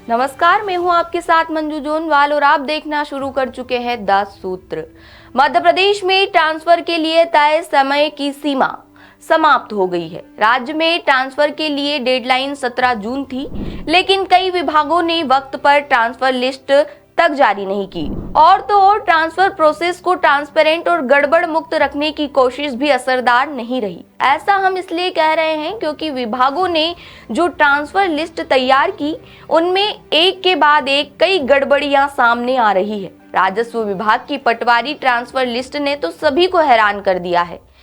नमस्कार, मैं हूं आपके साथ मंजू जोनवाल और आप देखना शुरू कर चुके हैं 10 सूत्र। मध्य प्रदेश में ट्रांसफर के लिए तय समय की सीमा समाप्त हो गई है। राज्य में ट्रांसफर के लिए डेडलाइन 17 जून थी, लेकिन कई विभागों ने वक्त पर ट्रांसफर लिस्ट तक जारी नहीं की। और तो और ट्रांसफर प्रोसेस को ट्रांसपेरेंट और गड़बड़ मुक्त रखने की कोशिश भी असरदार नहीं रही। ऐसा हम इसलिए कह रहे हैं क्योंकि विभागों ने जो ट्रांसफर लिस्ट तैयार की, उनमें एक के बाद एक कई गड़बड़ियां सामने आ रही है। राजस्व विभाग की पटवारी ट्रांसफर लिस्ट ने तो सभी को हैरान कर दिया है।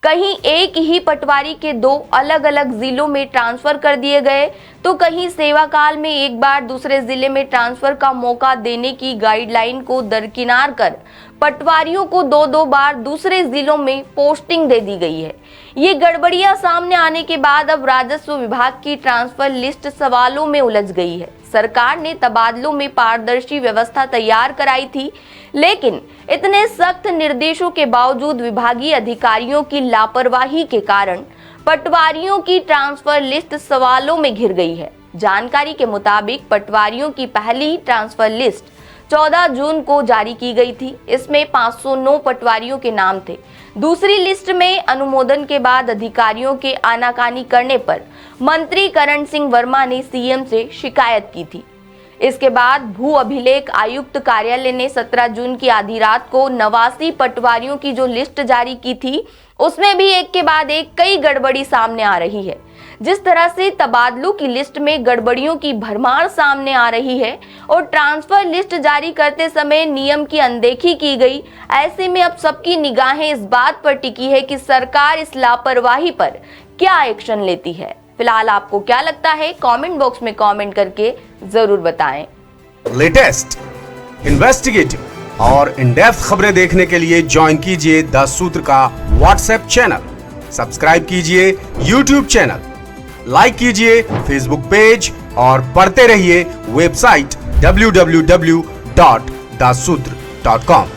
कहीं एक ही पटवारी के 2 अलग अलग जिलों में ट्रांसफर कर दिए गए, तो कहीं सेवा काल में एक बार दूसरे जिले में ट्रांसफर का मौका देने की गाइडलाइन को दरकिनार कर पटवारियों को 2-2 बार दूसरे जिलों में पोस्टिंग दे दी गई है। ये गड़बड़ियां सामने आने के बाद अब राजस्व विभाग की ट्रांसफर लिस्ट सवालों में उलझ गई है। सरकार ने तबादलों में पारदर्शी व्यवस्था तैयार कराई थी, लेकिन इतने सख्त निर्देशों के बावजूद विभागीय अधिकारियों की लापरवाही के कारण पटवारियों की ट्रांसफर लिस्ट सवालों में घिर गई है। जानकारी के मुताबिक पटवारियों की पहली ट्रांसफर लिस्ट 14 जून को जारी की गई थी। इसमें 509 पटवारियों के नाम थे। दूसरी लिस्ट में अनुमोदन के बाद अधिकारियों के आनाकानी करने पर मंत्री करण सिंह वर्मा ने सीएम से शिकायत की थी। इसके बाद भू अभिलेख आयुक्त कार्यालय ने 17 जून की आधी रात को 89 पटवारियों की जो लिस्ट जारी की थी, उसमें भी एक के बाद एक कई गड़बड़ी सामने आ रही है। जिस तरह से तबादलों की लिस्ट में गड़बड़ियों की भरमार सामने आ रही है और ट्रांसफर लिस्ट जारी करते समय नियम की अनदेखी की गई, ऐसे में अब सबकी निगाहें इस बात पर टिकी है कि सरकार इस लापरवाही पर क्या एक्शन लेती है। फिलहाल आपको क्या लगता है, कमेंट बॉक्स में कमेंट करके जरूर बताएं। लेटेस्ट, इन्वेस्टिगेटिव और इन डेप्थ खबरें देखने के लिए ज्वाइन कीजिए 10 सूत्र का व्हाट्सएप चैनल, सब्सक्राइब कीजिए यूट्यूब चैनल, लाइक कीजिए फेसबुक पेज और पढ़ते रहिए वेबसाइट www.dassutra.com।